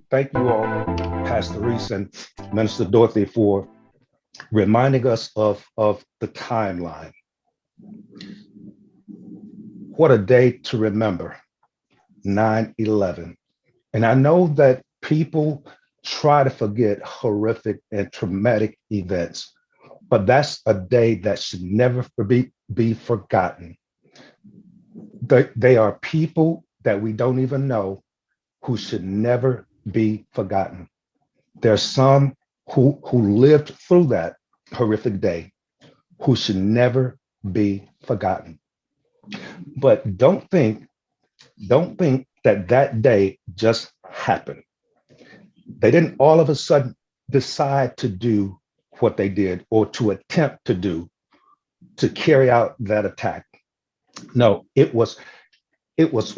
thank you all, Pastor Reese and Minister Dorothy, for reminding us of the timeline. What a day to remember, 9/11. And I know that people try to forget horrific and traumatic events, but that's a day that should never be forgotten. They are people that we don't even know who should never be forgotten. There's some who lived through that horrific day who should never be forgotten. But don't think that that day just happened. They didn't all of a sudden decide to do what they did or to attempt to do to carry out that attack. No, it was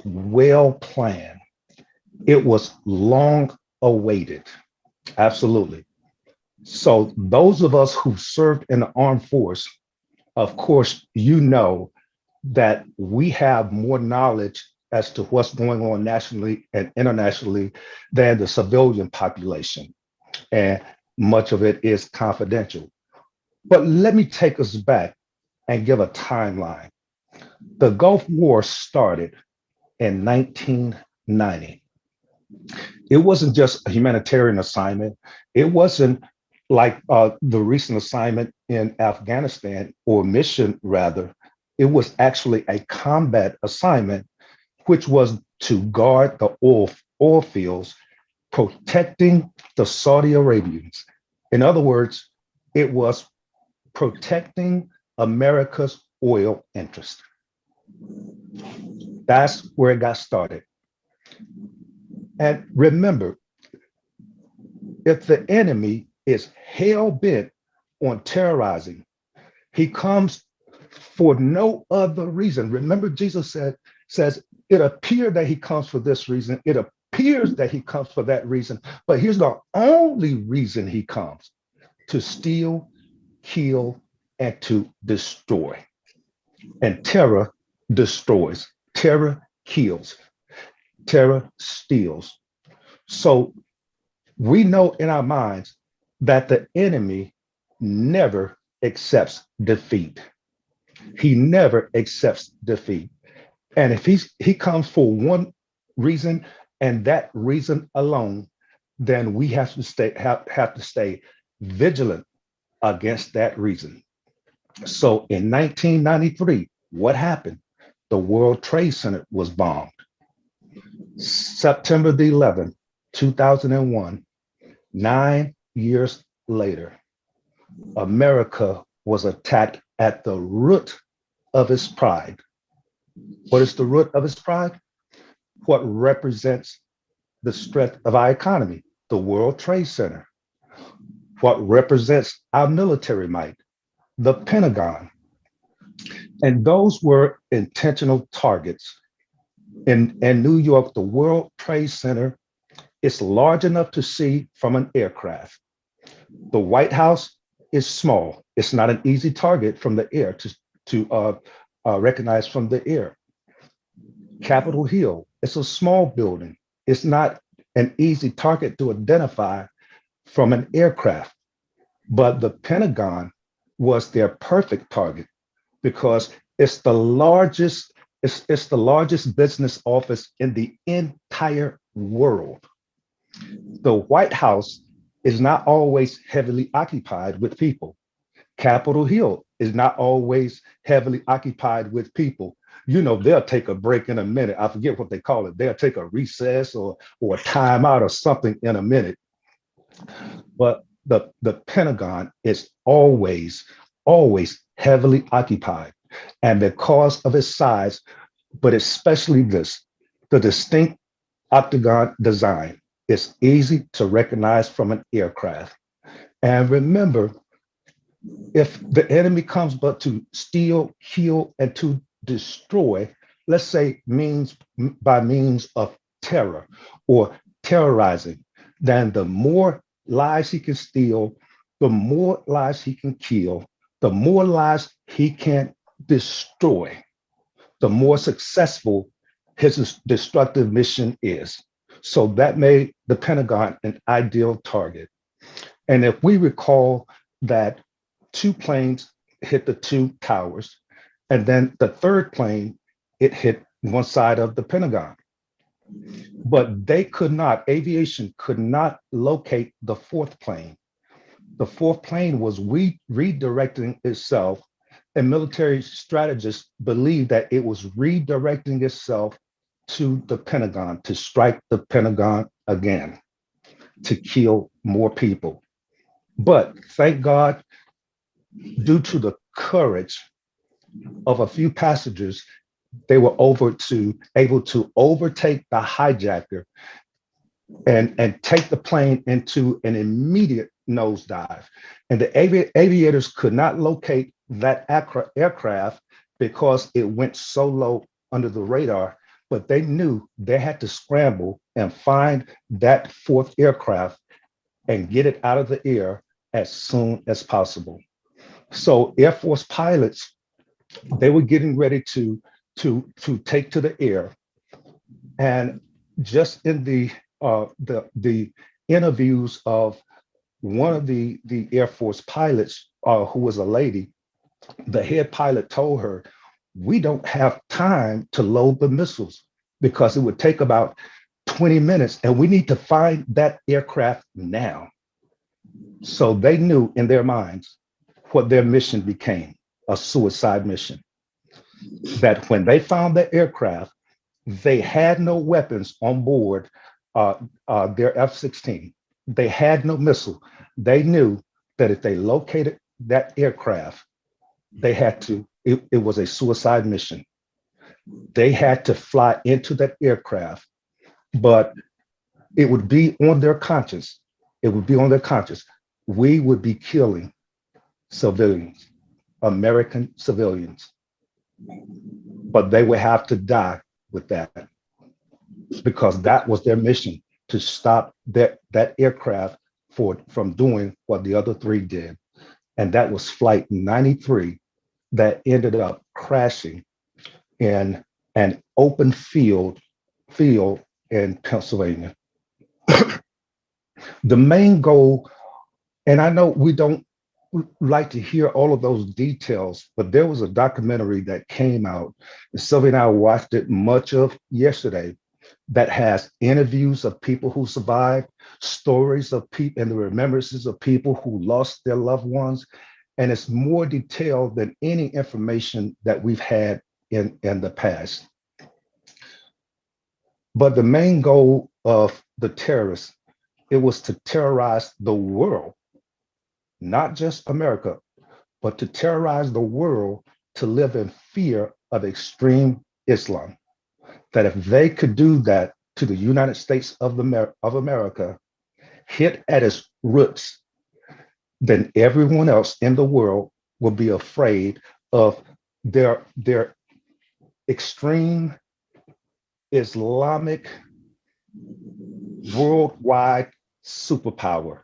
well planned. It was long awaited. Absolutely. So those of us who served in the armed force, of course, you know that we have more knowledge as to what's going on nationally and internationally than the civilian population. And much of it is confidential. But let me take us back and give a timeline. The Gulf War started in 1990. It wasn't just a humanitarian assignment. It wasn't like the recent assignment in Afghanistan, or mission rather. It was actually a combat assignment, which was to guard the oil fields, protecting the Saudi Arabians. In other words, it was protecting America's oil interest. That's where it got started. And remember, if the enemy is hell bent on terrorizing, he comes for no other reason. Remember, Jesus says, it appears that he comes for this reason. It appears that he comes for that reason. But here's the only reason he comes: to steal, kill, and to destroy. And terror destroys, terror kills, terror steals. So we know in our minds that the enemy never accepts defeat. He never accepts defeat. And if he comes for one reason and that reason alone, then we have to stay vigilant against that reason. So in 1993, what happened? The World Trade Center was bombed. September the 11th, 2001, 9 years later, America was attacked at the root of its pride. What is the root of its pride? What represents the strength of our economy? The World Trade Center. What represents our military might? The Pentagon. And those were intentional targets. In New York, the World Trade Center is large enough to see from an aircraft. The White House is small. It's not an easy target from the air to recognize from the air. Capitol Hill, it's a small building. It's not an easy target to identify from an aircraft. But the Pentagon was their perfect target because it's the largest business office in the entire world. The White House is not always heavily occupied with people. Capitol Hill is not always heavily occupied with people. You know, they'll take a break in a minute. I forget what they call it. They'll take a recess or a timeout or something in a minute. But the Pentagon is always heavily occupied. And because of its size, but especially this, the distinct octagon design is easy to recognize from an aircraft. And remember, if the enemy comes but to steal, kill, and to destroy, let's say by means of terror or terrorizing, then the more lives he can steal, the more lives he can kill, the more lives he can destroy, the more successful his destructive mission is. So that made the Pentagon an ideal target. And if we recall that two planes hit the two towers, and then the third plane, it hit one side of the Pentagon. But they could not, aviation could not locate the fourth plane. The fourth plane was redirecting itself, and military strategists believed that it was redirecting itself to the Pentagon to strike the Pentagon again, to kill more people. But thank God, due to the courage of a few passengers, they were able to overtake the hijacker and take the plane into an immediate nosedive. And the aviators could not locate that aircraft because it went so low under the radar, but they knew they had to scramble and find that fourth aircraft and get it out of the air as soon as possible. So Air Force pilots, they were getting ready to take to the air, and just in the interviews of one of the Air Force pilots, who was a lady, the head pilot told her, "We don't have time to load the missiles because it would take about 20 minutes, and we need to find that aircraft now." So they knew in their minds what their mission became, a suicide mission. That when they found the aircraft, they had no weapons on board their F-16. They had no missile. They knew that if they located that aircraft, it was a suicide mission. They had to fly into that aircraft, but it would be on their conscience. It would be on their conscience. We would be killing civilians, American civilians, but they would have to die with that because that was their mission, to stop that aircraft from doing what the other three did. And that was Flight 93 that ended up crashing in an open field in Pennsylvania. The main goal, and I know we don't like to hear all of those details, but there was a documentary that came out, and Sylvia and I watched it much of yesterday, that has interviews of people who survived, stories of people, and the remembrances of people who lost their loved ones. And it's more detailed than any information that we've had in the past. But the main goal of the terrorists, it was to terrorize the world, not just America, but to terrorize the world to live in fear of extreme Islam. That if they could do that to the United States of America, hit at its roots, then everyone else in the world will be afraid of their extreme Islamic worldwide superpower.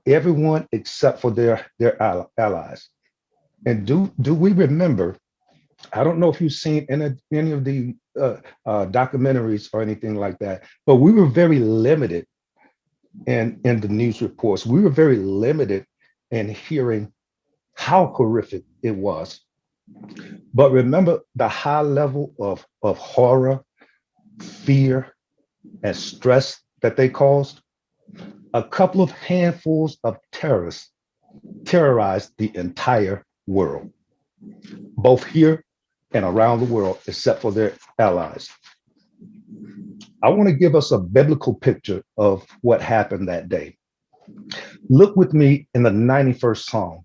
Everyone except for their allies. And do we remember? I don't know if you've seen any of the documentaries or anything like that, but we were very limited in the news reports. We were very limited in hearing how horrific it was. But remember the high level of horror, fear, and stress that they caused? A couple of handfuls of terrorists terrorized the entire world, both here and around the world, except for their allies. I want to give us a biblical picture of what happened that day. Look with me in the 91st Psalm.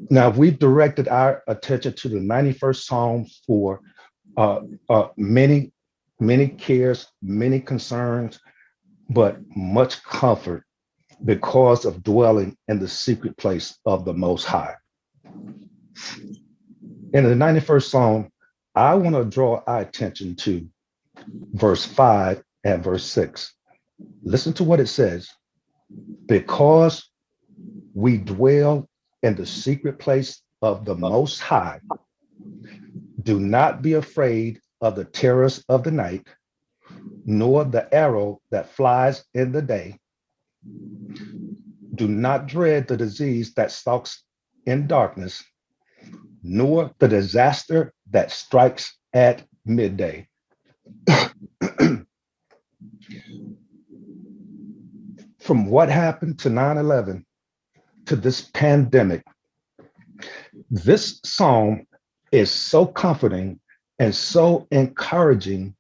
Now, we've directed our attention to the 91st Psalm for many, many cares, many concerns, but much comfort because of dwelling in the secret place of the Most High. In the 91st Psalm, I want to draw our attention to verse 5 and verse 6. Listen to what it says. Because we dwell in the secret place of the Most High, do not be afraid of the terrors of the night, nor the arrow that flies in the day. Do not dread the disease that stalks in darkness, nor the disaster that strikes at midday. From what happened to 9/11 to this pandemic, this psalm is so comforting and so encouraging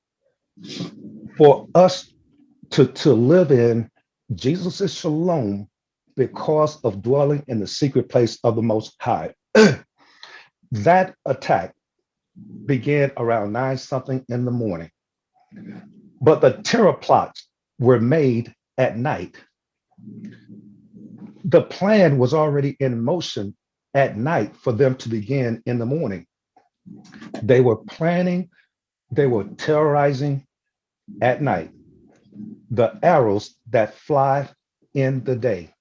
for us to live in Jesus' shalom because of dwelling in the secret place of the Most High. That attack began around 9 something in the morning, but the terror plots were made at night. The plan was already in motion at night for them to begin in the morning. They were planning, they were terrorizing at night. The arrows that fly in the day.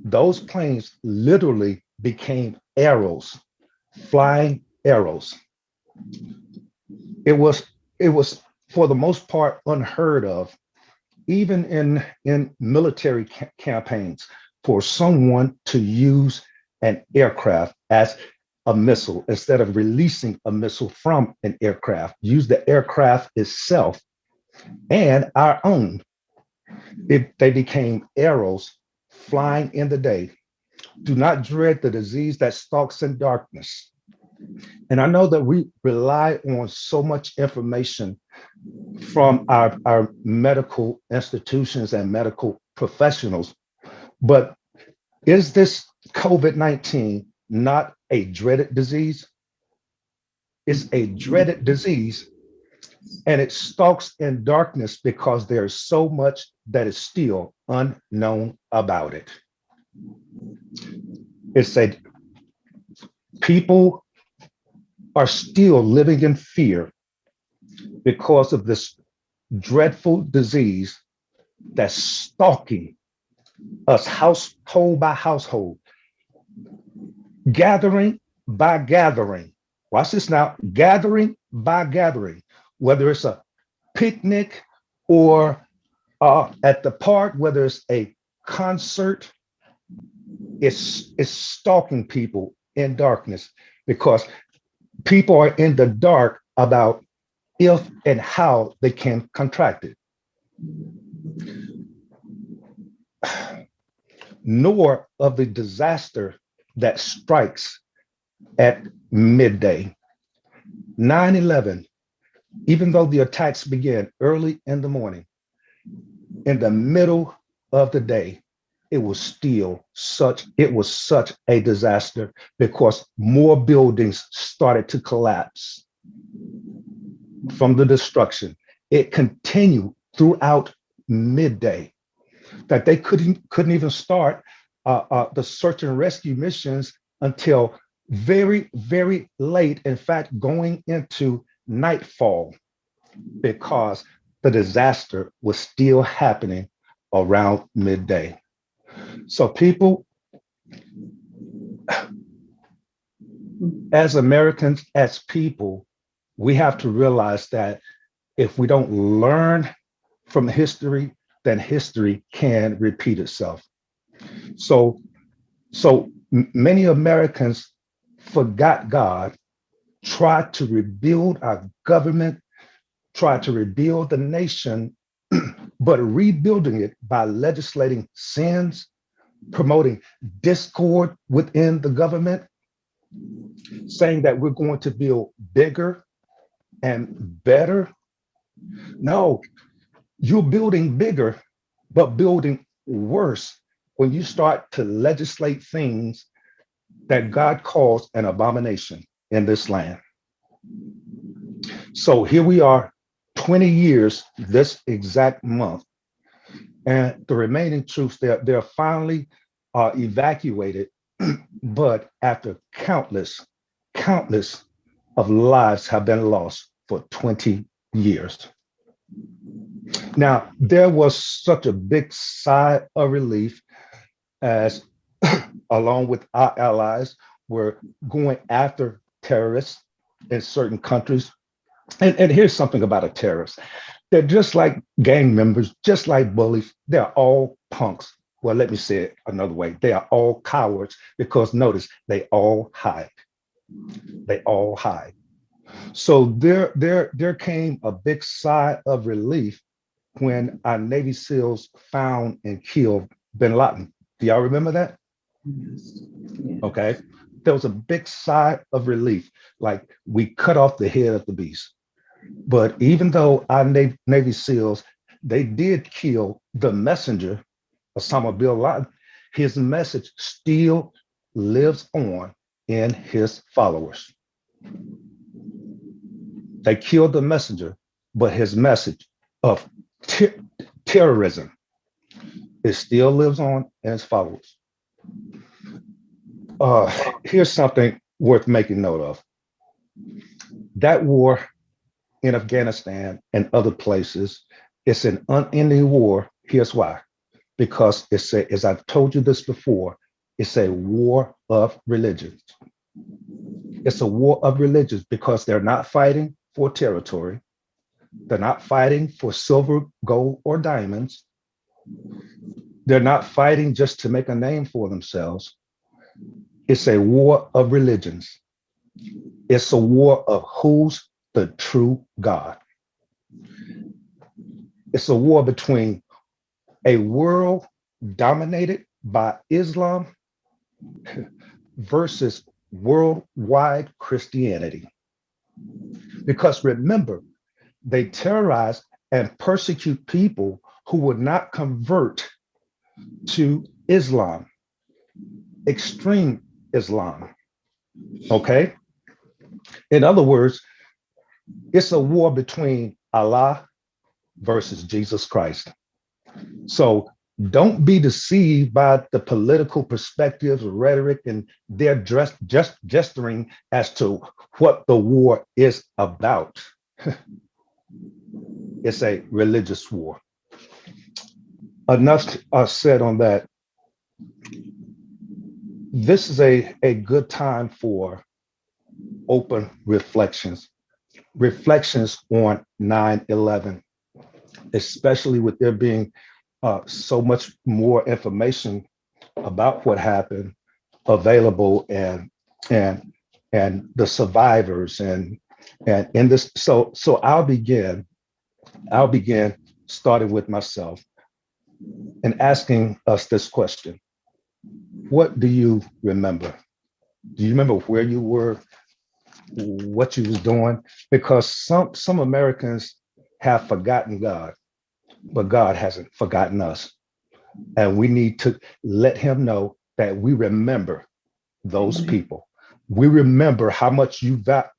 Those planes literally became arrows, flying arrows. It was for the most part unheard of, even in military campaigns, for someone to use an aircraft as a missile instead of releasing a missile from an aircraft. Use the aircraft itself and our own. They became arrows flying in the day. Do not dread the disease that stalks in darkness. And I know that we rely on so much information from our medical institutions and medical professionals, but is this COVID-19 not a dreaded disease? It's a dreaded disease, and it stalks in darkness because there's so much that is still unknown about it. It said people are still living in fear because of this dreadful disease that's stalking us household by household, gathering by gathering. Watch this now, gathering by gathering, whether it's a picnic or at the park, whether it's a concert, it's stalking people in darkness because people are in the dark about if and how they can contract it. Nor of the disaster that strikes at midday. 9/11, even though the attacks began early in the morning, in the middle of the day, it was such a disaster because more buildings started to collapse from the destruction. It continued throughout midday, that they couldn't even start the search and rescue missions until very, very late. In fact, going into nightfall, because the disaster was still happening around midday. So, people, as Americans, as people, we have to realize that if we don't learn from history, then history can repeat itself. So, so many Americans forgot God, tried to rebuild our government, tried to rebuild the nation, but rebuilding it by legislating sins, promoting discord within the government, saying that we're going to build bigger and better. No, you're building bigger, but building worse when you start to legislate things that God calls an abomination in this land. So here we are, 20 years this exact month, and the remaining troops, they're finally evacuated, but after countless of lives have been lost for 20 years. Now, there was such a big sigh of relief as, along with our allies, were going after terrorists in certain countries. And here's something about a terrorist. They're just like gang members, just like bullies. They're all punks. Well, let me say it another way. They are all cowards because notice they all hide. They all hide. So there came a big sigh of relief when our Navy SEALs found and killed Bin Laden. Do y'all remember that? Yes. Yes. Okay. There was a big sigh of relief, like we cut off the head of the beast. But even though our Navy SEALs, they did kill the messenger, Osama bin Laden, his message still lives on in his followers. They killed the messenger, but his message of ter- terrorism, it still lives on in his followers. Here's something worth making note of. That war in Afghanistan and other places, it's an unending war. Here's why. Because as I've told you this before, it's a war of religions. It's a war of religions because they're not fighting for territory. They're not fighting for silver, gold, or diamonds. They're not fighting just to make a name for themselves. It's a war of religions. It's a war of who's the true God. It's a war between a world dominated by Islam versus worldwide Christianity. Because remember, they terrorize and persecute people who would not convert to Islam, extreme Islam. Okay? In other words, it's a war between Allah versus Jesus Christ. So don't be deceived by the political perspectives, rhetoric, and their just gesturing as to what the war is about. It's a religious war. Enough said on that. This is a good time for open reflections, reflections on 9/11, especially with there being so much more information about what happened available and and the survivors and in this. So I'll begin starting with myself and asking us this question. What do you remember? Do you remember where you were, what you was doing? Because some Americans have forgotten God, but God hasn't forgotten us. And we need to let him know that we remember those people. We remember how much you value.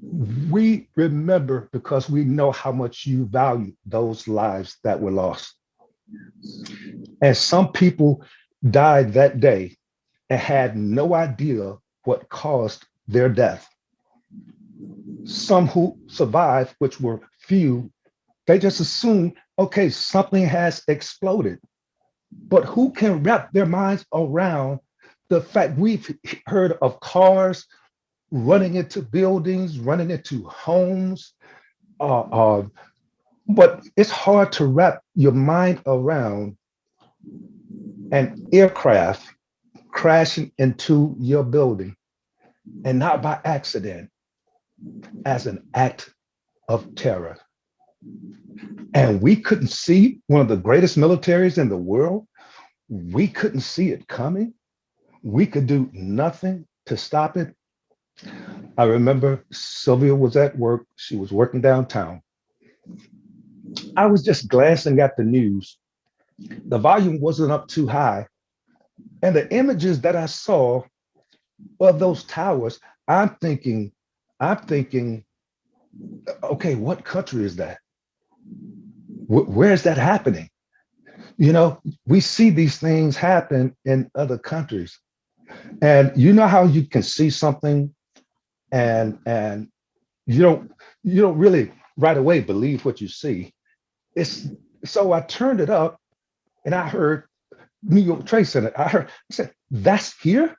We remember because we know how much you value those lives that were lost. And some people died that day and had no idea what caused their death. Some who survived, which were few, they just assumed, okay, something has exploded. But who can wrap their minds around the fact we've heard of cars running into buildings, running into homes, uh, uh, but it's hard to wrap your mind around an aircraft crashing into your building and not by accident, as an act of terror. And we couldn't see one of the greatest militaries in the world. We couldn't see it coming. We could do nothing to stop it. I remember Sylvia was at work. She was working downtown. I was just glancing at the news. The volume wasn't up too high. And the images that I saw of those towers, I'm thinking, okay, what country is that? Where is that happening? You know, we see these things happen in other countries. And you know how you can see something and you don't really right away believe what you see. It's so I turned it up and I heard New York Trade Center. I said, that's here.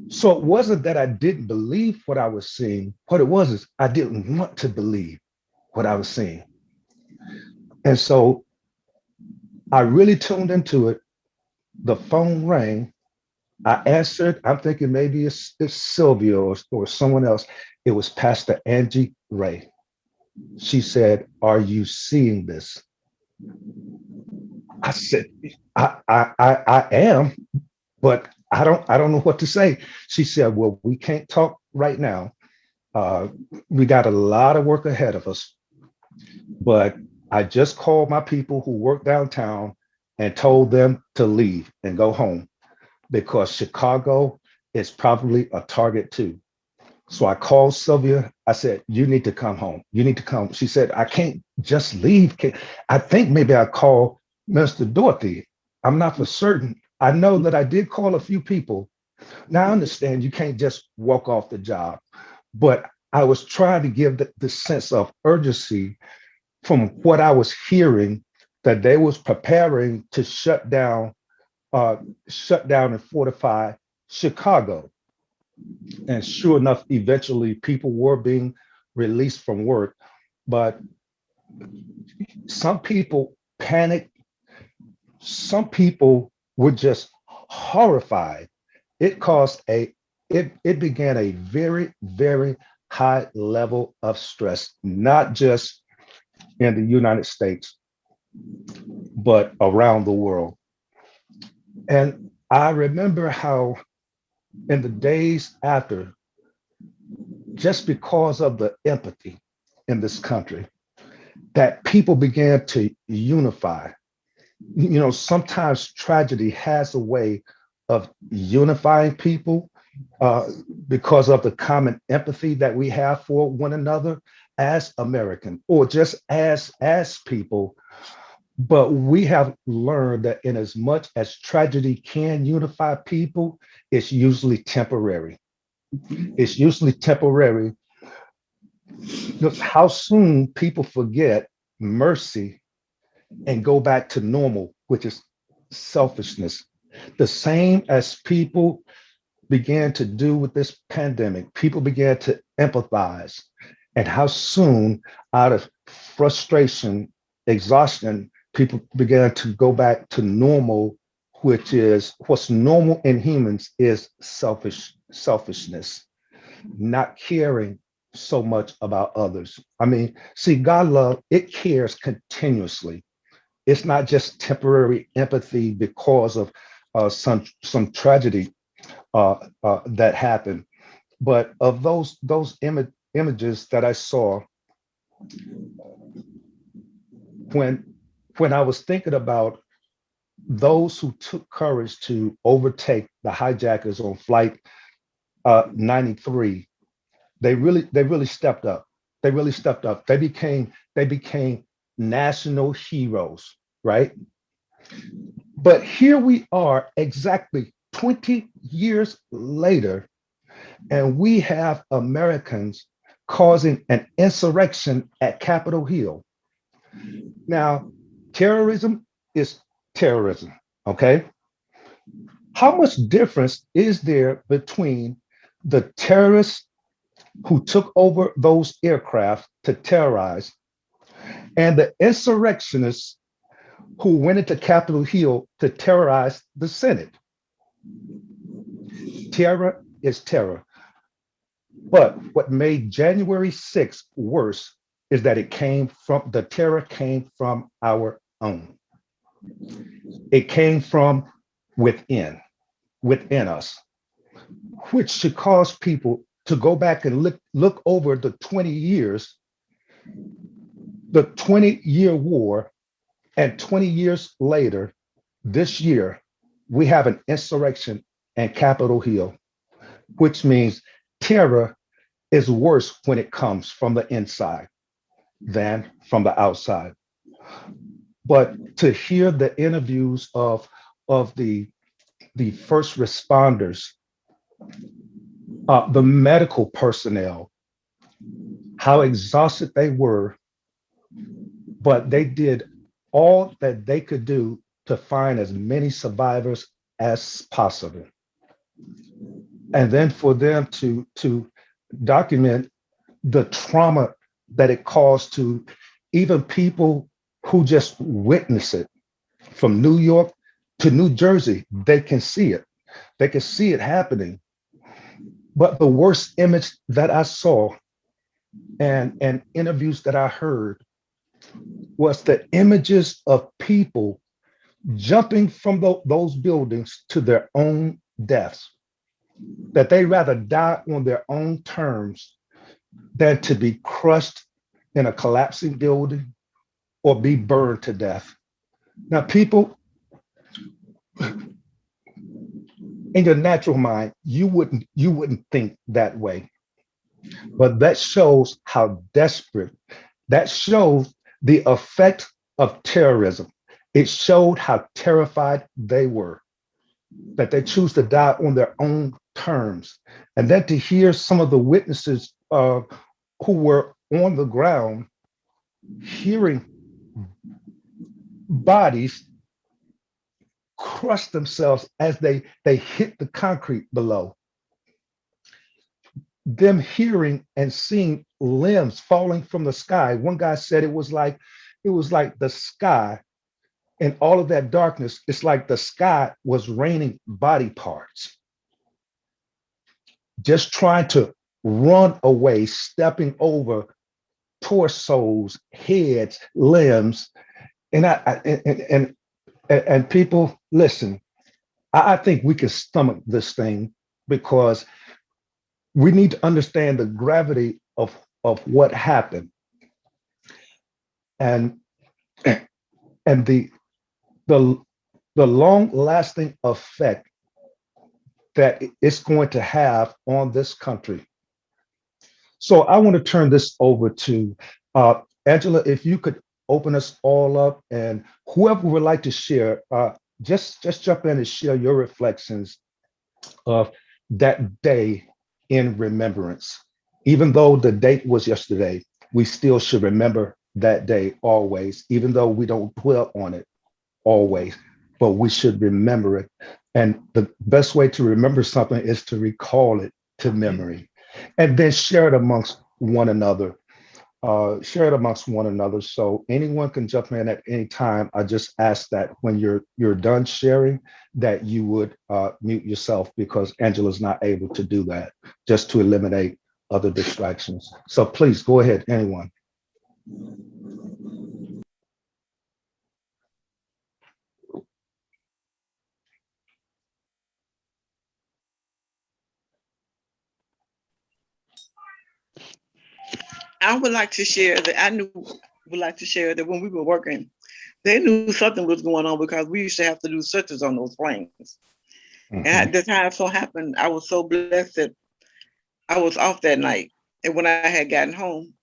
So it wasn't that I didn't believe what I was seeing. What it was is I didn't want to believe what I was seeing. And so I really tuned into it. The phone rang. I answered. I'm thinking maybe it's Sylvia or someone else. It was Pastor Angie Ray. She said, "Are you seeing this?" I said, I am, but I don't know what to say. She said, "Well, we can't talk right now. Uh, we got a lot of work ahead of us, but I just called my people who work downtown and told them to leave and go home because Chicago is probably a target too." So I called Sylvia. I said, "You need to come home. You need to come." She said, "I can't just leave. I think maybe I called Mr. Dorothy. I'm not for certain. I know that I did call a few people. Now I understand you can't just walk off the job, but I was trying to give the sense of urgency from what I was hearing that they was preparing to uh, shut down and fortify Chicago. And sure enough, eventually people were being released from work, but some people panicked. Some people were just horrified. It caused it began a very, very high level of stress, not just in the United States, but around the world. And I remember how in the days after, just because of the empathy in this country, that people began to unify. You know, sometimes tragedy has a way of unifying people uh, because of the common empathy that we have for one another as American or just as people. But we have learned that in as much as tragedy can unify people, it's usually temporary. It's usually temporary. Look how soon people forget mercy and go back to normal, which is selfishness. The same as people began to do with this pandemic, people began to empathize, and how soon, out of frustration, exhaustion, people began to go back to normal, which is what's normal in humans is selfishness, not caring so much about others. I mean, see, God love, it cares continuously. It's not just temporary empathy because of some tragedy that happened, but of images that I saw when when I was thinking about those who took courage to overtake the hijackers on flight 93, they really stepped up. They really stepped up. They became national heroes, right? But here we are exactly 20 years later, and we have Americans causing an insurrection at Capitol Hill. Now, terrorism is terrorism, okay? How much difference is there between the terrorists who took over those aircraft to terrorize and the insurrectionists who went into Capitol Hill to terrorize the Senate? Terror is terror. But what made January 6th worse is that the terror came from our own. It came from within, within us, which should cause people to go back and look over the 20 years, the 20-year war, and 20 years later, this year, we have an insurrection in Capitol Hill, which means terror is worse when it comes from the inside than from the outside. But to hear the interviews of the first responders, the medical personnel, how exhausted they were, but they did all that they could do to find as many survivors as possible. And then for them to document the trauma that it caused to even people who just witness it from New York to New Jersey. They can see it. They can see it happening. But the worst image that I saw and interviews that I heard was the images of people jumping from those buildings to their own deaths, that they rather die on their own terms than to be crushed in a collapsing building or be burned to death. Now, people, in your natural mind, you wouldn't think that way, but that shows how desperate. That shows the effect of terrorism. It showed how terrified they were, that they choose to die on their own terms. And then to hear some of the witnesses who were on the ground hearing bodies crush themselves as they hit the concrete below, them hearing and seeing limbs falling from the sky. One guy said it was like the sky and all of that darkness. It's like the sky was raining body parts, just trying to run away, stepping over torsos, heads, limbs. And people, listen, I think we can stomach this thing because we need to understand the gravity of what happened and and the the long lasting effect that it's going to have on this country. So I want to turn this over to Angela. If you could open us all up, and whoever would like to share, just jump in and share your reflections of that day in remembrance. Even though the date was yesterday, we still should remember that day always, even though we don't dwell on it always, but we should remember it. And the best way to remember something is to recall it to memory and then share it amongst one another. Share it amongst one another. So anyone can jump in at any time. I just ask that when you're done sharing, that you would mute yourself because Angela's not able to do that, just to eliminate other distractions. So please go ahead, anyone. I would like to share that would like to share that when we were working, they knew something was going on because we used to have to do searches on those planes. And Mhm. at the time so happened, I was so blessed that I was off that night. And when I had gotten home,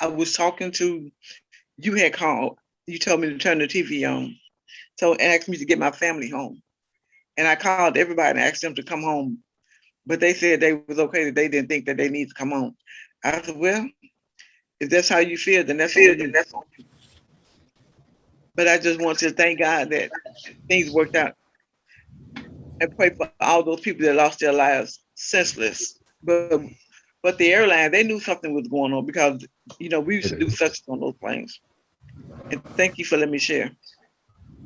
I was talking to you had called. You told me to turn the TV on. So and asked me to get my family home. And I called everybody and asked them to come home. But they said they was okay, that they didn't think that they need to come home. I said, well, if that's how you feel, then that's on you. But I just want to thank God that things worked out and pray for all those people that lost their lives senseless. But the airline, they knew something was going on because we used It to do is. such on those planes. And thank you for letting me share.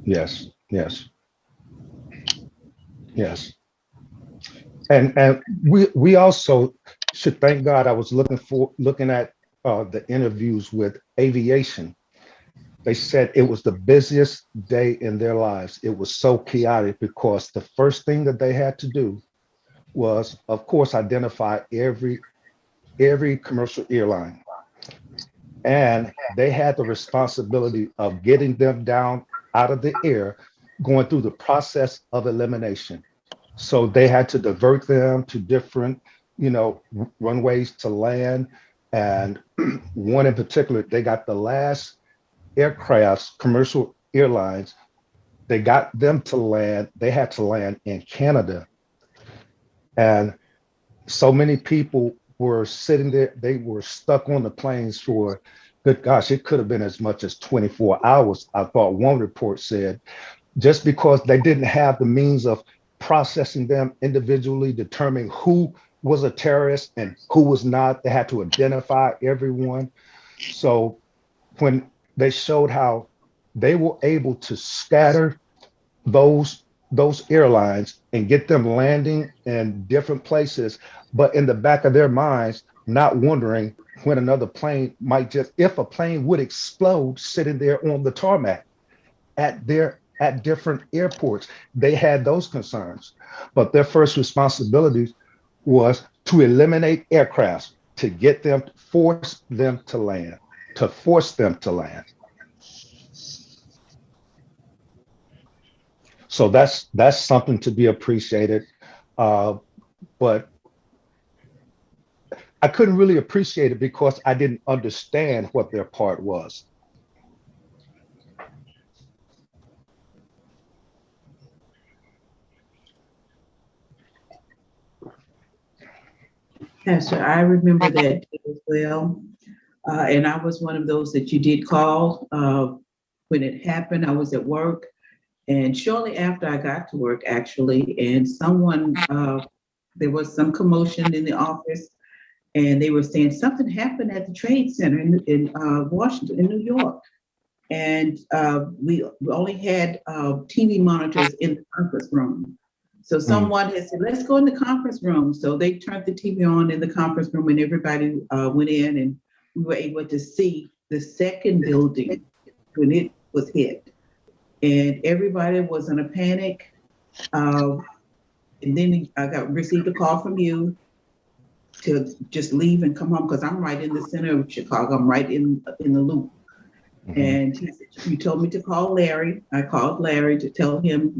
Yes, yes, yes. And we also should thank God. I was looking at the interviews with aviation. They said it was the busiest day in their lives. It was so chaotic because the first thing that they had to do was, of course, identify every commercial airline, and they had the responsibility of getting them down out of the air, going through the process of elimination. So they had to divert them to different, runways to land. And one in particular, they got the last aircrafts, commercial airlines, they got them to land. They had to land in Canada. And so many people were sitting there, they were stuck on the planes for, good gosh, it could have been as much as 24 hours. I thought one report said, just because they didn't have the means of processing them individually, determining who was a terrorist and who was not. They had to identify everyone. So when they showed how they were able to scatter those airlines and get them landing in different places, but in the back of their minds, not wondering when another plane might just, if a plane would explode sitting there on the tarmac at different airports. They had those concerns, but their first responsibility was to eliminate aircrafts, to get them, force them to land, to force them to land. So that's something to be appreciated. But I couldn't really appreciate it because I didn't understand what their part was. Pastor, I remember that as well. And I was one of those that you did call. When it happened, I was at work. And shortly after I got to work, actually, and there was some commotion in the office, and they were saying something happened at the Trade Center in Washington, in New York. And we only had TV monitors in the conference room. So someone had said, let's go in the conference room. So they turned the TV on in the conference room, and everybody went in, and we were able to see the second building when it was hit. And everybody was in a panic. And then I received a call from you to just leave and come home, because I'm right in the center of Chicago. I'm right in the loop. Mm-hmm. And he said, you told me to call Larry. I called Larry to tell him,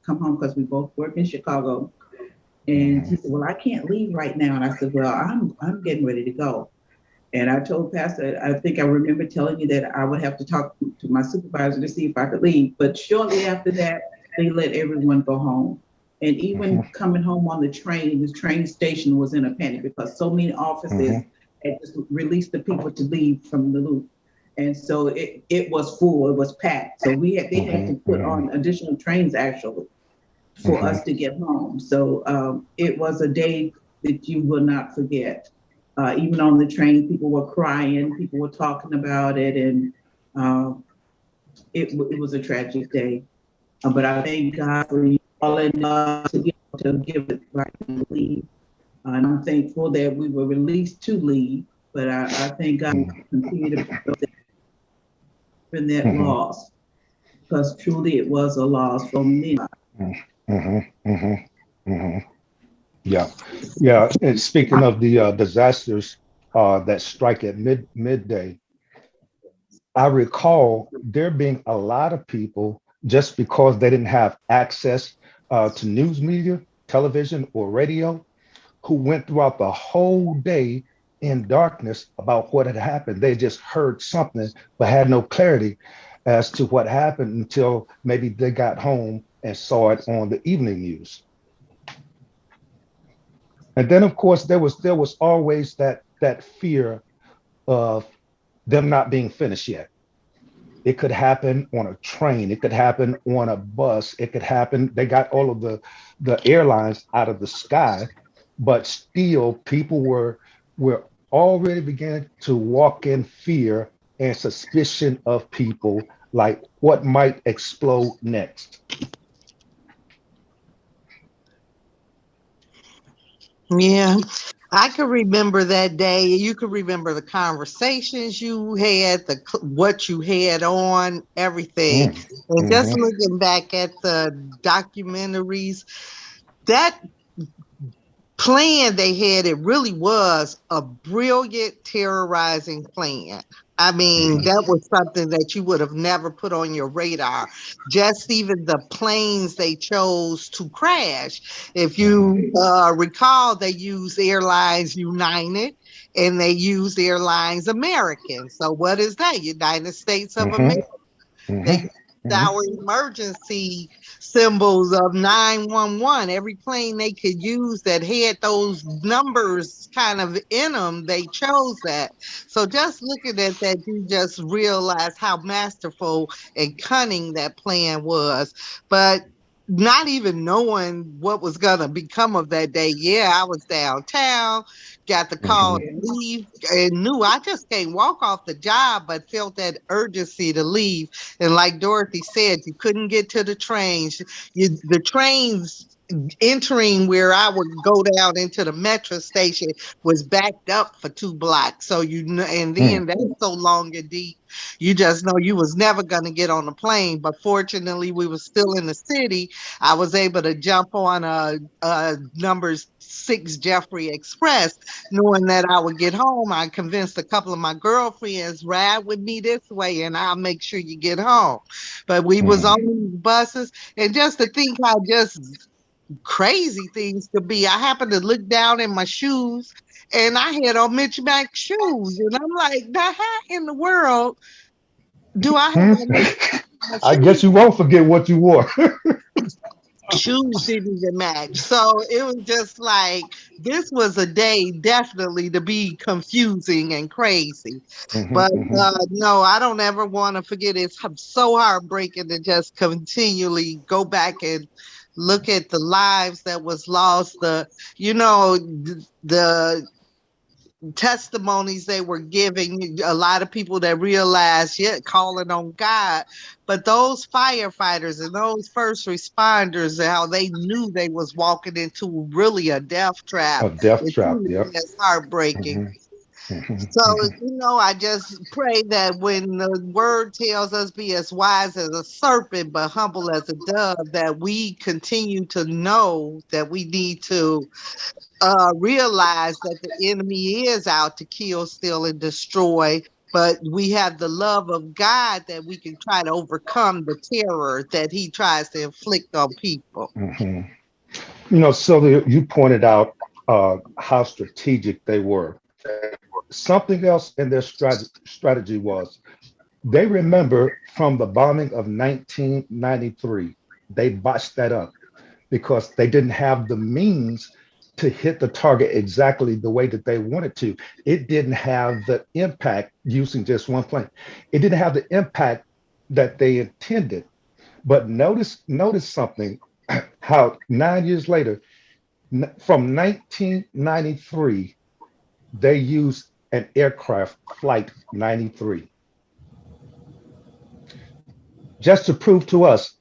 come home, because we both work in Chicago. And he said, well, I can't leave right now. And I said, well, I'm getting ready to go. And I told Pastor, I think I remember telling you that I would have to talk to my supervisor to see if I could leave. But shortly after that, they let everyone go home. And even coming home on the train station was in a panic, because so many offices had just released the people to leave from the loop. And so it was full, it was packed. So they had to put on additional trains actually for us to get home. So it was a day that you will not forget. Even on the train, people were crying, people were talking about it, and it was a tragic day. But I thank God for you all enough to give it right to leave. And I'm thankful that we were released to leave, but I thank God we continue to in that loss, because truly it was a loss for many. Yeah. And speaking of the disasters that strike at midday, I recall there being a lot of people, just because they didn't have access to news media, television, or radio, who went throughout the whole day in darkness about what had happened. They just heard something, but had no clarity as to what happened until maybe they got home and saw it on the evening news. And then, of course, there was always that fear of them not being finished yet. It could happen on a train. It could happen on a bus. It could happen. They got all of the airlines out of the sky, but still people were already beginning to walk in fear and suspicion of people, like what might explode next. Yeah, I can remember that day. You can remember the conversations you had, what you had on, everything. And just looking back at the documentaries, that plan they had, it really was a brilliant terrorizing plan. I mean, that was something that you would have never put on your radar. Just even the planes they chose to crash. If you recall, they used Airlines United and they used Airlines American. So what is that? United States of America. They our emergency symbols of 911. Every plane they could use that had those numbers kind of in them, they chose that. So just looking at that, you just realize how masterful and cunning that plan was. But not even knowing what was gonna become of that day. Yeah, I was downtown, got the call Mhm. to leave, and knew I just can't walk off the job, but felt that urgency to leave. And like Dorothy said, you couldn't get to the trains. The trains entering where I would go down into the metro station was backed up for 2 blocks. So you know, and Mm. then that's so long and deep, you just know you was never gonna get on the plane. But fortunately, we were still in the city. I was able to jump on a number 6 Jeffrey Express, knowing that I would get home. I convinced a couple of my girlfriends, ride with me this way, and I'll make sure you get home. But we was Mm. on these buses, and just to think how just crazy things could be. I happened to look down in my shoes and I had on Mitch Mac shoes. And I'm like, now how in the world do I have on Mitch Mm. my I shoes? guess you won't forget what you wore. Shoes didn't even match. So it was just like, this was a day definitely to be confusing and crazy. Mhm, But mhm. no, I don't ever want to forget. It's so heartbreaking to just continually go back and look at the lives that was lost. The testimonies they were giving, a lot of people that realized, yeah, calling on God. But those firefighters and those first responders, how they knew they was walking into really a death trap, A death it trap. truly Yep. is heartbreaking. Mhm, mhm, So, mhm, I just pray that when the word tells us be as wise as a serpent, but humble as a dove, that we continue to know that we need to realize that the enemy is out to kill, steal, and destroy. But we have the love of God that we can try to overcome the terror that he tries to inflict on people. mhm. Sylvia, you pointed out how strategic they were. Something else in their strategy was they remember from the bombing of 1993, they botched that up because they didn't have the means to hit the target exactly the way that they wanted to. It didn't have the impact using just one plane. It didn't have the impact that they intended. But notice something, how 9 years later, from 1993, they used an aircraft, Flight 93, just to prove to us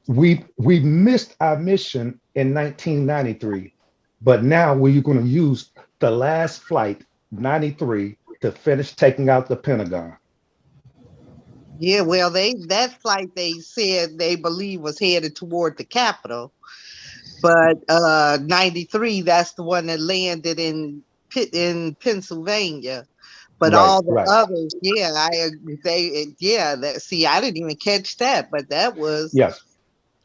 we missed our mission in 1993, but now we're going to use the last flight 93 to finish taking out the Pentagon. Yeah, well, that flight they said they believe was headed toward the Capitol, but 93, that's the one that landed in Pennsylvania. But Right, all the right. others, yeah, I agree. That, see, I didn't even catch that, but Yes.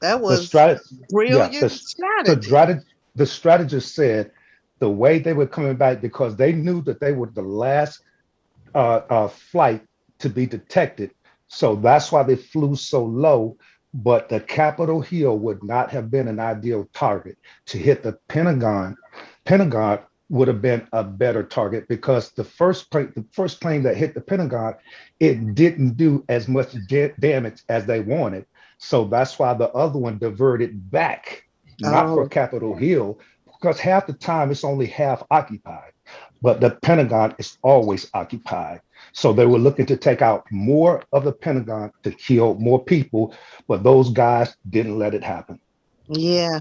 that The was strat yeah, brilliant the strategy. strategy the strategist said the way they were coming back because they knew that they were the last flight to be detected. So that's why they flew so low. But the Capitol Hill would not have been an ideal target to hit the Pentagon. Pentagon would have been a better target because the first plane that hit the Pentagon, it didn't do as much damage as they wanted. So that's why the other one diverted back, not for Oh, Capitol Hill, because half the time it's only half occupied, but the Pentagon is always occupied. So they were looking to take out more of the Pentagon to kill more people, but those guys didn't let it happen. yeah.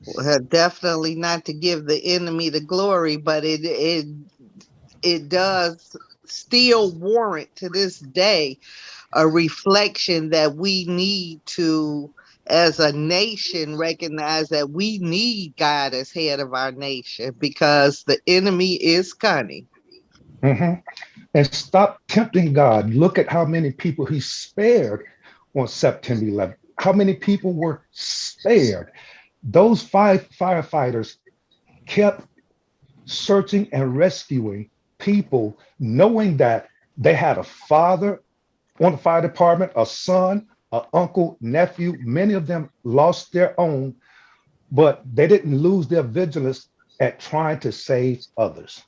Well, definitely not to give the enemy the glory, but it does still warrant to this day a reflection that we need to, as a nation, recognize that we need God as head of our nation because the enemy is cunning. Mhm. And stop tempting God. Look at how many people he spared on September 11th. How many people were spared? Those five firefighters kept searching and rescuing people, knowing that they had a father on the fire department, a son, an uncle, nephew. Many of them lost their own, but they didn't lose their vigilance at trying to save others.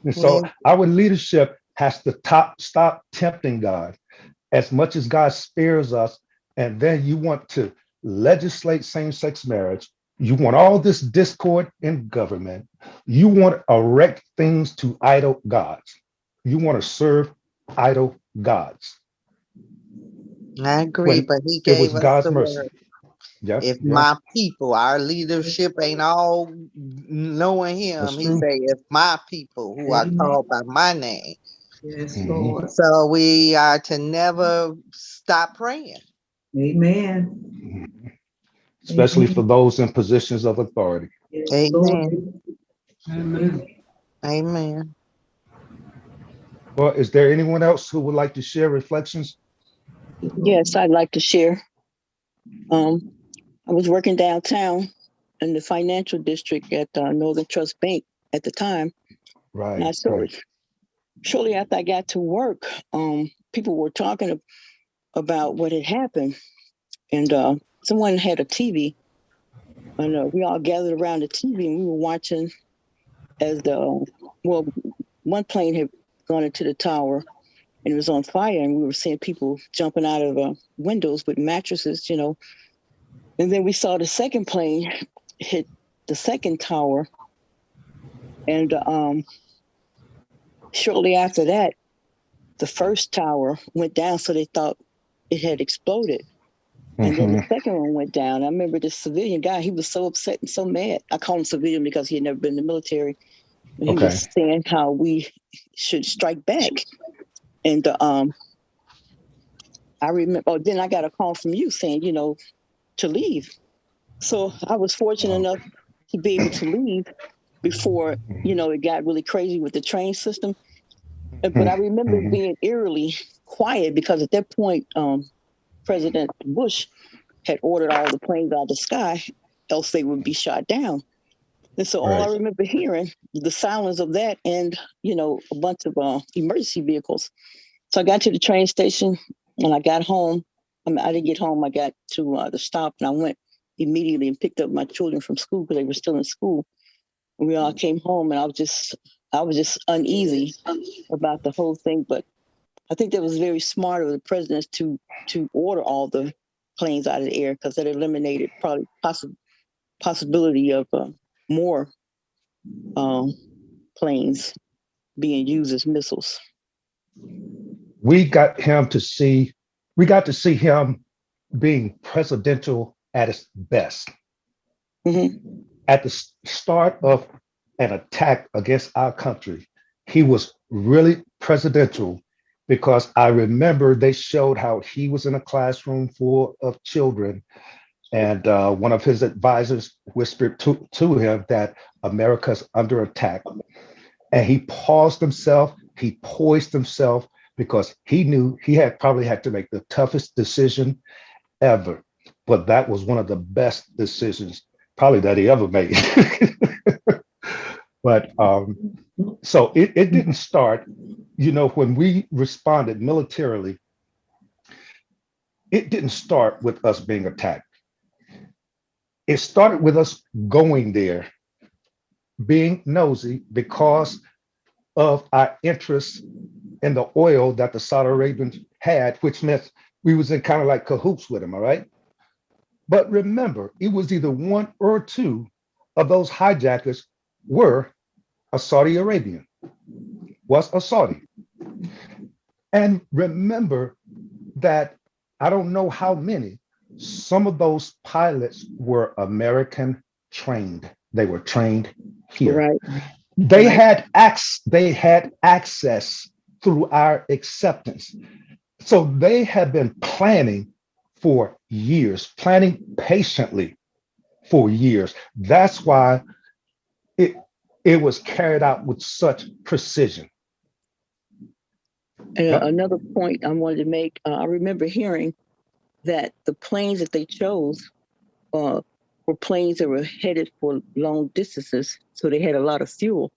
And so Yeah. our leadership has to stop tempting God. as much as God spares us, and then you want to legislate same-sex marriage. You want all this discord in government. You want to erect things to idol gods. You want to serve idol gods. I agree, When but he it was gave us God's the mercy. word. Yeah, If yeah, my people, our leadership ain't all knowing that's him, he true. say, if my people who are Amen. called by my name. Yes, Mhm. Lord. So we are to never stop praying. Amen. Mhm. Especially for Amen. those in positions of authority. Yes, Lord. Amen. Amen. Amen. Well, is there anyone else who would like to share reflections? Yes, I'd like to share. Um, I was working downtown in the financial district at Northern Trust Bank at the time. And I Right, saw right. it shortly after I got to work. People were talking about what had happened, and someone had a TV, and we all gathered around the TV, and we were watching as well, one plane had gone into the tower and it was on fire, and we were seeing people jumping out of windows with mattresses, And then we saw the second plane hit the second tower, and shortly after that, the first tower went down, so they thought it had exploded. And then the Mhm. second one went down. I remember this civilian guy, he was so upset and so mad. I call him civilian because he had never been in the military. And he Okay. was saying how we should strike back. And I remember, then I got a call from you saying, to leave. So I was fortunate Oh. enough to be able to leave before, it got really crazy with the train system. But I Mhm. remember Mhm. being eerily quiet because at that point, President Bush had ordered all the planes out of the sky, else they would be shot down. And so all I Right. remember hearing the silence of that and, a bunch of emergency vehicles. So I got to the train station and I got home. I didn't get home. I got to the stop and I went immediately and picked up my children from school because they were still in school. And we all came home and I was just uneasy about the whole thing. But I think that was very smart of the president to order all the planes out of the air because that eliminated probably possibility of more um, planes being used as missiles. We got him to see, we got to see him being presidential at its best. Mm-hmm. At the start of an attack against our country, he was really presidential because I remember they showed how he was in a classroom full of children, and one of his advisors whispered to him that America's under attack. And he paused himself, he poised himself because he knew he had probably had to make the toughest decision ever. But that was one of the best decisions probably that he ever made. But so it didn't start, when we responded militarily, it didn't start with us being attacked. It started with us going there, being nosy because of our interest in the oil that the Saudi Arabians had, which meant we was in kind of like cahoots with them, all right? But remember, it was either one or two of those hijackers were a Saudi Arabian, was a Saudi. And remember that I don't know how many, some of those pilots were American trained. They were trained here. Right. They Right. had access through our acceptance. So they have been planning for years, planning patiently for years. That's why it it was carried out with such precision. And Yep. another point I wanted to make, I remember hearing that the planes that they chose uh, were planes that were headed for long distances, so they had a lot of fuel.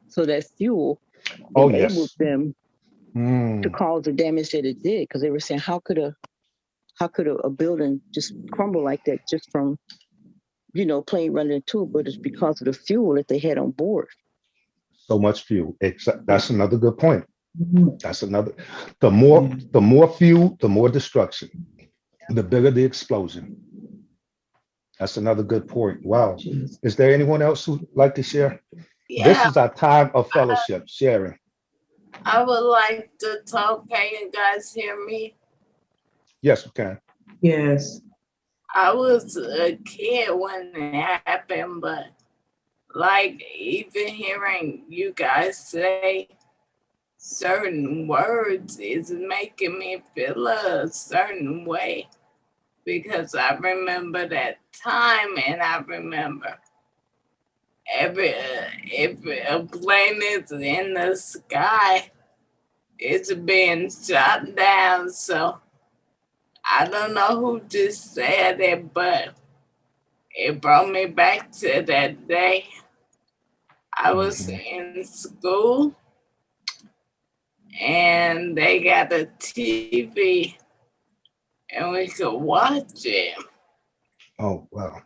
So that fuel Oh enabled yes. them to Mm. cause the damage that it did, because they were saying, how could a building just crumble like that just from plane running into it? But it's because of the fuel that they had on board. So much fuel. That's another good point. Mhm. That's another. Yeah. The more fuel, the more destruction. The bigger the explosion. That's another good point. Wow. Jeez. Is there anyone else who'd like to share? This Yeah, is our time of fellowship, sharing. I would like to talk. Can you guys hear me? Yes, we can. Yes. I was a kid when it happened, but like even hearing you guys say certain words is making me feel a certain way because I remember that time and I remember if a plane is in the sky, it's being shot down. So I don't know who just said it, but it brought me back to that day. I was Mhm. in school and they got a TV and we could watch it. Oh, wow.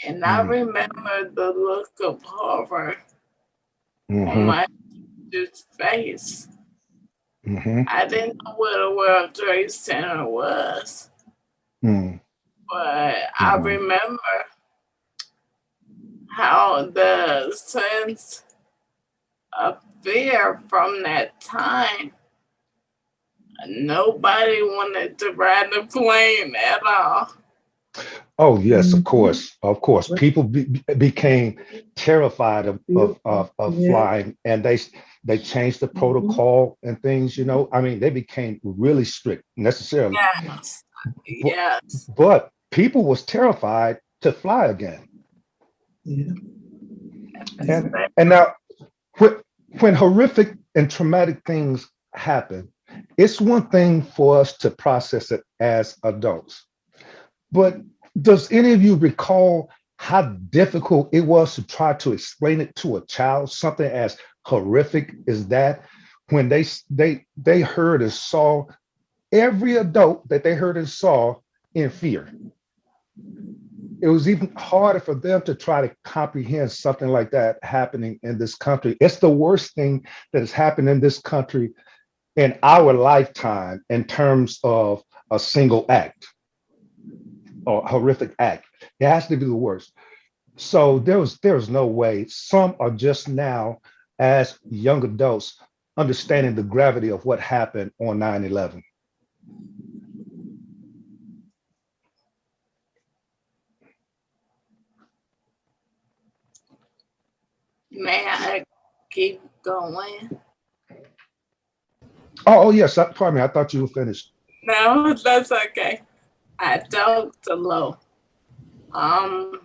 And I Mm. remember the look of horror on Hmm. my sister's face. Hmm. I didn't know what a World Trade Center was, Mm. but I Hmm. remember how the sense of fear from that time, nobody wanted to ride the plane at all. Oh, yes, of Mhm. course. Of course. People became terrified of Yeah. flying, and they changed the Mhm. protocol and things, you know. I mean, they became really strict necessarily. Yes, But, yes, but people was terrified to fly again. Yeah. Yeah. And now when, when horrific and traumatic things happen, it's one thing for us to process it as adults. But does any of you recall how difficult it was to try to explain it to a child, something as horrific as that, when they heard and saw every adult that they heard and saw in fear? It was even harder for them to try to comprehend something like that happening in this country. It's the worst thing that has happened in this country in our lifetime in terms of a single act or horrific act. It has to be the worst. So there was no way. Some are just now, as young adults, understanding the gravity of what happened on 9/11. may I keep going? Oh, yes, pardon me. I thought you were finished. No, that's okay. I talked too low. Um,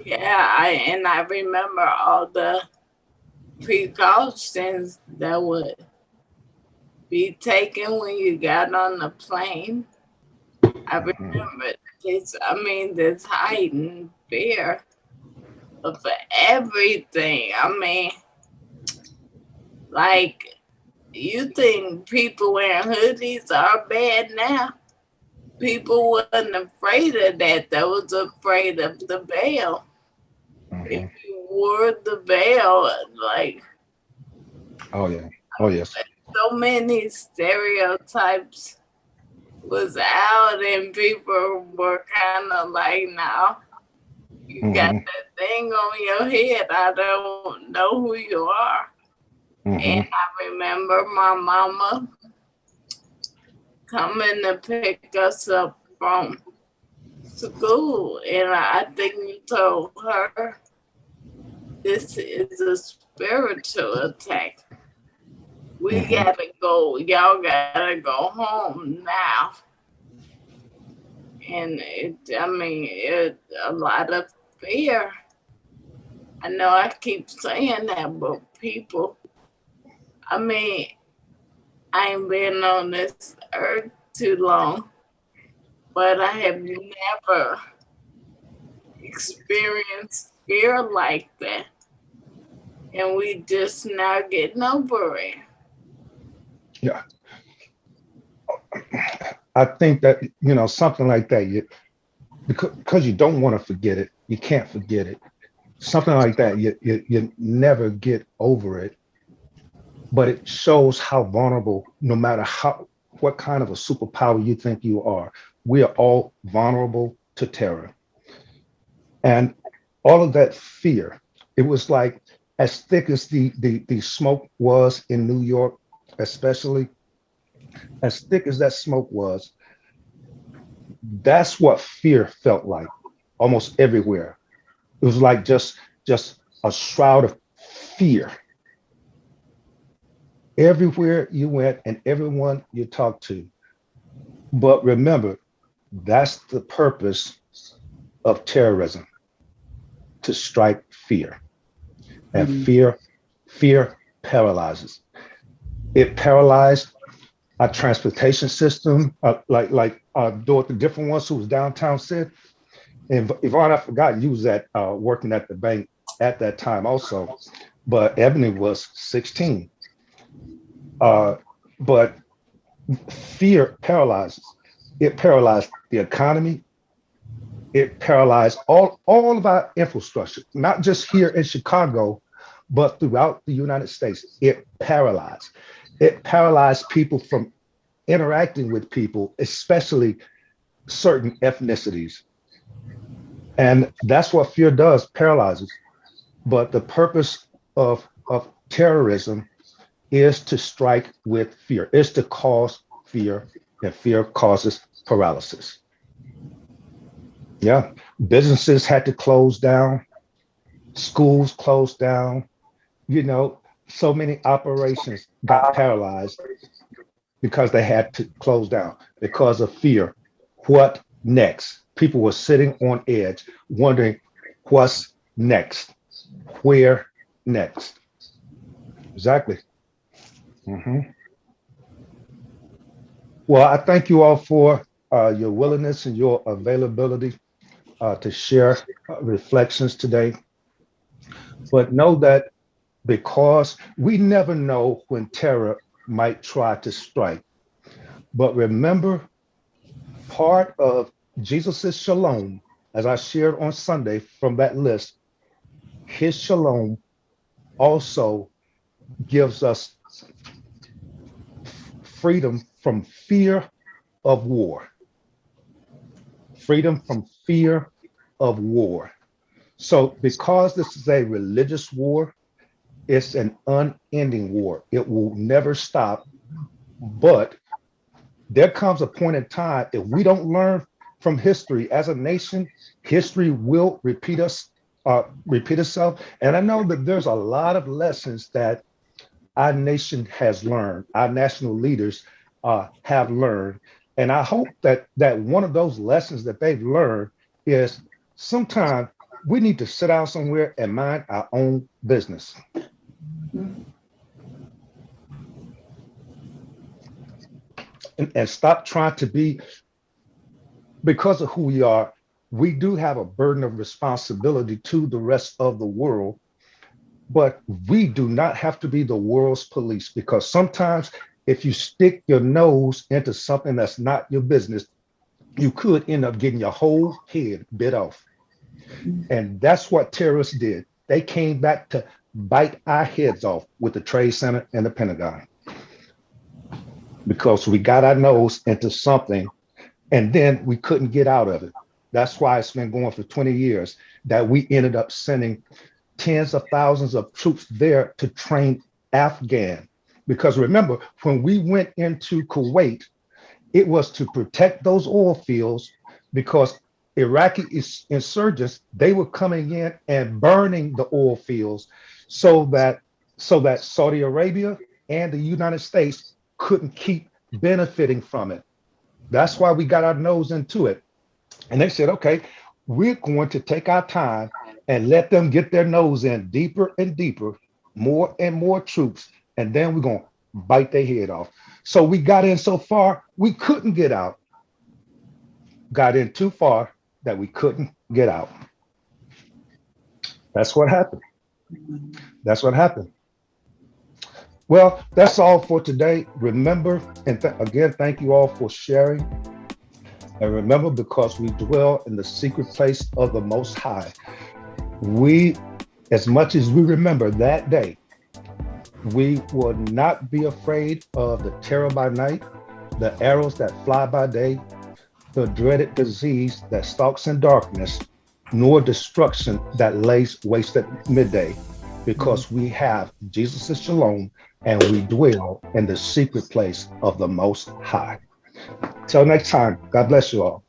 yeah, I remember all the precautions that would be taken when you got on the plane. I Mhm. remember this heightened fear of everything. I mean, like, you think people wearing hoodies are bad now? People wasn't afraid of that. They was afraid of the veil. If Mhm. you wore the veil, like, Oh yeah. Oh yes. so many stereotypes was out and people were kind of like, now you got Hmm. that thing on your head. I don't know who you are. And Hmm. I remember my mama coming to pick us up from school. And I think you told her this is a spiritual attack. We Hmm. gotta go. Y'all gotta go home now. And it a lot of fear. I know I keep saying that, but people, I mean, I ain't been on this earth too long, but I have never experienced fear like that. And we just now getting over it. Yeah. I think that something like that. Because you don't want to forget it, you can't forget it. Something like that, you never get over it. but it shows how vulnerable, no matter what kind of a superpower you think you are, we are all vulnerable to terror. And all of that fear, it was like as thick as the smoke was in New York, especially as thick as that smoke was, that's what fear felt like almost everywhere. It was like just a shroud of fear everywhere you went and everyone you talked to. But remember, that's the purpose of terrorism, to strike fear. And fear paralyzes. It paralyzed our transportation system, like Dorothy, the different ones who was downtown said. And Yvonne, I forgot you was working at the bank at that time also, but Ebony was 16. But fear paralyzes. It paralyzed the economy. It paralyzed all of our infrastructure, not just here in Chicago, but throughout the United States. It paralyzed. It paralyzed people from interacting with people, especially certain ethnicities. And that's what fear does, paralyzes. But the purpose of terrorism is to strike with fear, is to cause fear, and fear causes paralysis. Yeah, businesses had to close down, schools closed down, so many operations got paralyzed because they had to close down because of fear. What next? People were sitting on edge, wondering what's next? Where next? Exactly. Mhm. Well, I thank you all for your willingness and your availability to share reflections today. But know that because we never know when terror might try to strike. But remember, part of Jesus's shalom, as I shared on Sunday from that list, his shalom also gives us freedom from fear of war. Freedom from fear of war. So because this is a religious war, it's an unending war. It will never stop. But there comes a point in time, if we don't learn from history as a nation, history will repeat itself. And I know that there's a lot of lessons that our nation has learned, our national leaders have learned. And I hope that one of those lessons that they've learned is sometimes we need to sit down somewhere and mind our own business. And stop trying to be, because of who we are, we do have a burden of responsibility to the rest of the world, but we do not have to be the world's police, because sometimes if you stick your nose into something that's not your business, you could end up getting your whole head bit off. And that's what terrorists did. They came back to bite our heads off with the Trade Center and the Pentagon, because we got our nose into something and then we couldn't get out of it. That's why it's been going for 20 years that we ended up sending tens of thousands of troops there to train Afghan. Because remember, when we went into Kuwait, it was to protect those oil fields, because Iraqi insurgents, they were coming in and burning the oil fields so that Saudi Arabia and the United States couldn't keep benefiting from it. That's why we got our nose into it. And they said, okay, we're going to take our time and let them get their nose in deeper and deeper, more and more troops, and then we're going to bite their head off. So we got in so far, we couldn't get out. Got in too far that we couldn't get out. That's what happened. That's what happened. Well, that's all for today. Remember, and again, thank you all for sharing. And remember, because we dwell in the secret place of the Most High, we, as much as we remember that day, We will not be afraid of the terror by night, the arrows that fly by day, the dreaded disease that stalks in darkness, nor destruction that lays waste at midday, because we have Jesus' shalom and we dwell in the secret place of the Most High. Till next time, God bless you all.